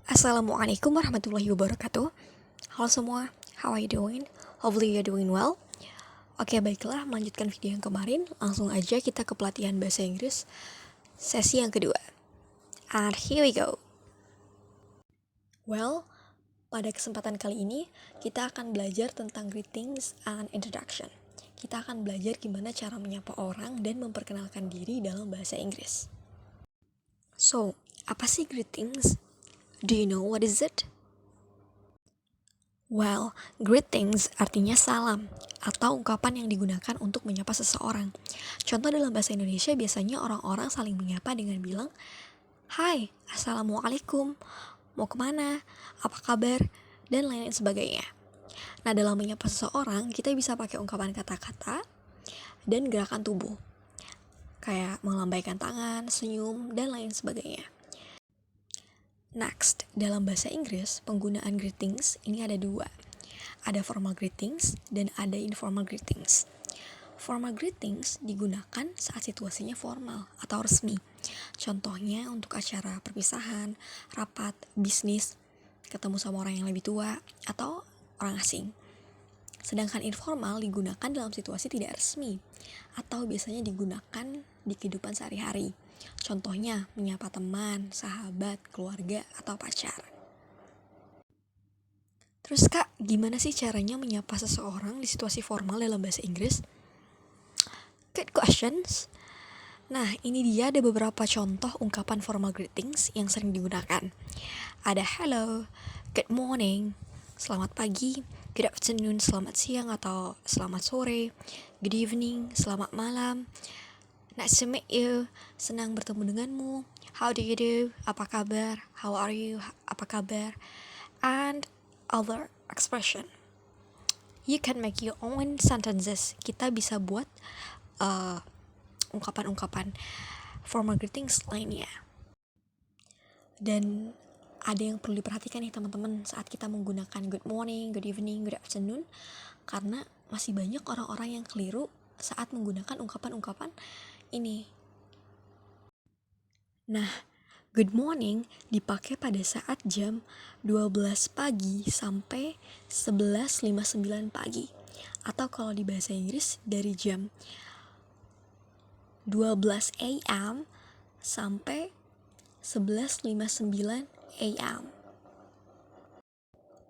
Assalamualaikum warahmatullahi wabarakatuh. Halo semua, how are you doing? Hopefully you're doing well. Oke, baiklah, melanjutkan video yang kemarin, langsung aja kita ke pelatihan bahasa Inggris sesi yang kedua. And here we go. Well, pada kesempatan kali ini, kita akan belajar tentang greetings and introduction. Kita akan belajar gimana cara menyapa orang dan memperkenalkan diri dalam bahasa Inggris. So, apa sih greetings? Do you know what is it? Well, greetings artinya salam atau ungkapan yang digunakan untuk menyapa seseorang. Contoh dalam bahasa Indonesia biasanya orang-orang saling menyapa dengan bilang, "Hai, Assalamualaikum, mau kemana? Apa kabar?" dan lain-lain sebagainya. Nah, dalam menyapa seseorang, kita bisa pakai ungkapan kata-kata dan gerakan tubuh, kayak melambaikan tangan, senyum, dan lain sebagainya. Next, dalam bahasa Inggris, penggunaan greetings ini ada dua. Ada formal greetings dan ada informal greetings. Formal greetings digunakan saat situasinya formal atau resmi. Contohnya untuk acara perpisahan, rapat, bisnis, ketemu sama orang yang lebih tua, atau orang asing. Sedangkan informal digunakan dalam situasi tidak resmi atau biasanya digunakan di kehidupan sehari-hari. Contohnya menyapa teman, sahabat, keluarga, atau pacar. Terus Kak, gimana sih caranya menyapa seseorang di situasi formal dalam bahasa Inggris? Good questions. Nah, ini dia ada beberapa contoh ungkapan formal greetings yang sering digunakan. Ada hello, good morning, selamat pagi, good afternoon, selamat siang atau selamat sore, good evening, selamat malam, nice to meet you, senang bertemu denganmu, how do you do, apa kabar, how are you, apa kabar, and other expression. You can make your own sentences. Kita bisa buat ungkapan-ungkapan formal greetings lainnya. Dan ada yang perlu diperhatikan nih teman-teman saat kita menggunakan good morning, good evening, good afternoon, karena masih banyak orang-orang yang keliru saat menggunakan ungkapan-ungkapan ini. Nah, good morning dipakai pada saat jam 12 pagi sampai 11.59 pagi. Atau kalau di bahasa Inggris dari jam 12 a.m. sampai 11.59 a.m.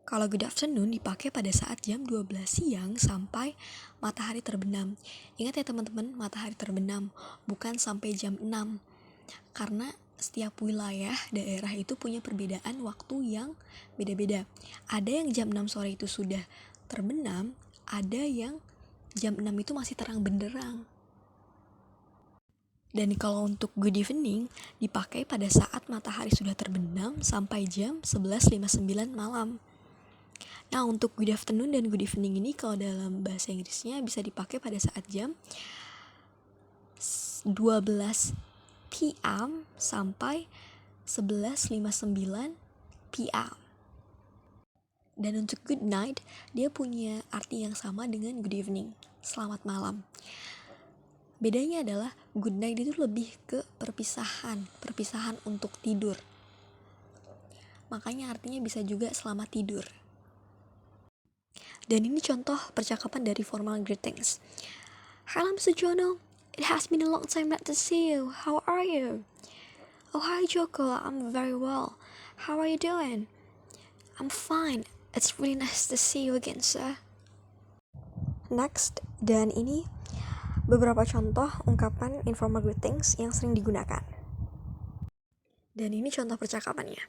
Kalau good afternoon dipakai pada saat jam 12 siang sampai matahari terbenam. Ingat ya teman-teman, matahari terbenam, bukan sampai jam 6. Karena setiap wilayah daerah itu punya perbedaan waktu yang beda-beda. Ada yang jam 6 sore itu sudah terbenam, ada yang jam 6 itu masih terang benderang. Dan kalau untuk good evening dipakai pada saat matahari sudah terbenam sampai jam 11.59 malam. Nah, untuk good afternoon dan good evening ini kalau dalam bahasa Inggrisnya bisa dipakai pada saat jam 12 p.m. sampai 11.59 p.m. Dan untuk good night, dia punya arti yang sama dengan good evening, selamat malam. Bedanya adalah good night itu lebih ke perpisahan untuk tidur. Makanya artinya bisa juga selamat tidur. Dan ini contoh percakapan dari formal greetings. Hello Mr. Jono, it has been a long time not to see you. How are you? Oh hi Joko, I'm very well. How are you doing? I'm fine. It's really nice to see you again, sir. Next, dan ini beberapa contoh ungkapan informal greetings yang sering digunakan. Dan ini contoh percakapannya.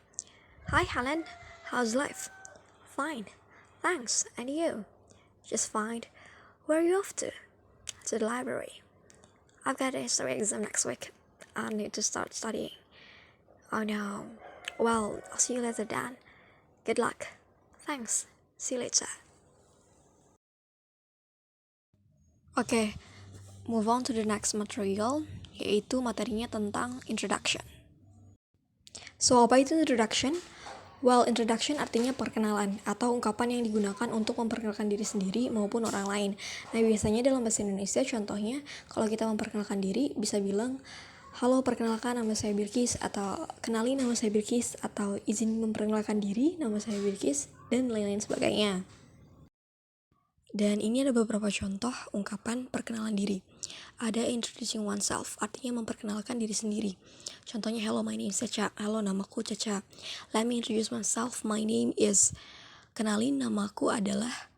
Hi Helen, how's life? Fine, thanks, and you? Just fine. Where are you off to? To the library. I've got a history exam next week. I need to start studying. Oh no. Well, I'll see you later then. Good luck. Thanks. See you later. Okay, move on to the next material, yaitu materinya tentang introduction. So, apa itu introduction? Well, introduction artinya perkenalan atau ungkapan yang digunakan untuk memperkenalkan diri sendiri maupun orang lain. Nah, biasanya dalam bahasa Indonesia contohnya kalau kita memperkenalkan diri bisa bilang, Halo, perkenalkan nama saya Bilkis, atau kenali nama saya Bilkis, atau izin memperkenalkan diri, nama saya Bilkis, dan lain-lain sebagainya. Dan ini ada beberapa contoh ungkapan perkenalan diri. Ada introducing oneself, artinya memperkenalkan diri sendiri. Contohnya, hello, my name is Caca. Halo, namaku Caca. Let me introduce myself, my name is. Kenalin, namaku adalah.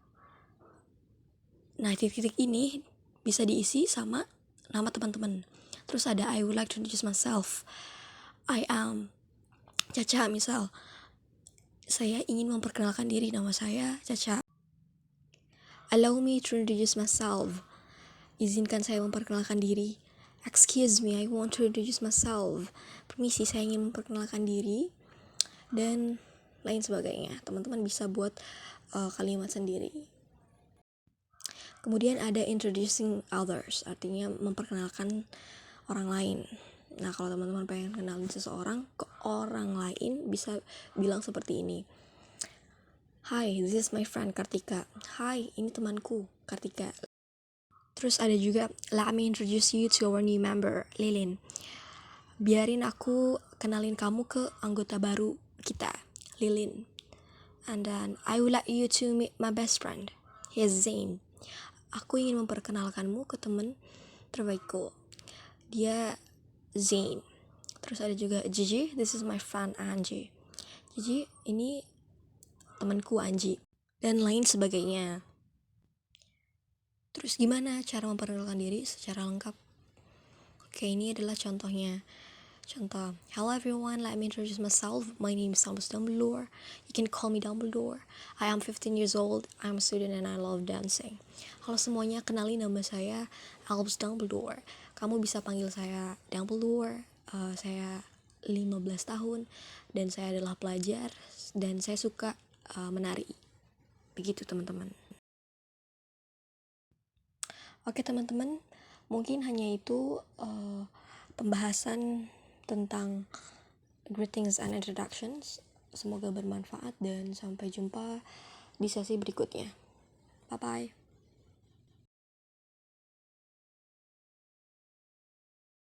Nah, titik-titik ini bisa diisi sama nama teman-teman. Terus ada I would like to introduce myself. I am Caca, misal. Saya ingin memperkenalkan diri, nama saya Caca. Allow me to introduce myself. Izinkan saya memperkenalkan diri. Excuse me, I want to introduce myself. Permisi, saya ingin memperkenalkan diri. Dan lain sebagainya. Teman-teman bisa buat kalimat sendiri. Kemudian ada introducing others, artinya memperkenalkan orang lain. Nah, kalau teman-teman pengen kenalin seseorang ke orang lain, bisa bilang seperti ini. Hi, this is my friend Kartika. Hi, ini temanku Kartika. Terus ada juga, let me introduce you to our new member, Lilin. Biarin aku kenalin kamu ke anggota baru kita, Lilin. And then, I would like you to meet my best friend, he's Zain. Aku ingin memperkenalkanmu ke teman terbaikku, dia Zain. Terus ada juga Gigi, this is my friend Anji. Gigi, ini temanku Anji. Dan lain sebagainya. Terus gimana cara memperkenalkan diri secara lengkap? Oke, ini adalah contohnya. Contoh, hello everyone, let me introduce myself. My name is Albus Dumbledore. You can call me Dumbledore. I am 15 years old. I'm a student and I love dancing. Halo semuanya, kenali nama saya Albus Dumbledore. Kamu bisa panggil saya Dumbledore. Saya 15 tahun dan saya adalah pelajar dan saya suka menari. Begitu teman-teman. Oke teman-teman, mungkin hanya itu pembahasan tentang greetings and introductions. Semoga bermanfaat dan sampai jumpa di sesi berikutnya. Bye-bye.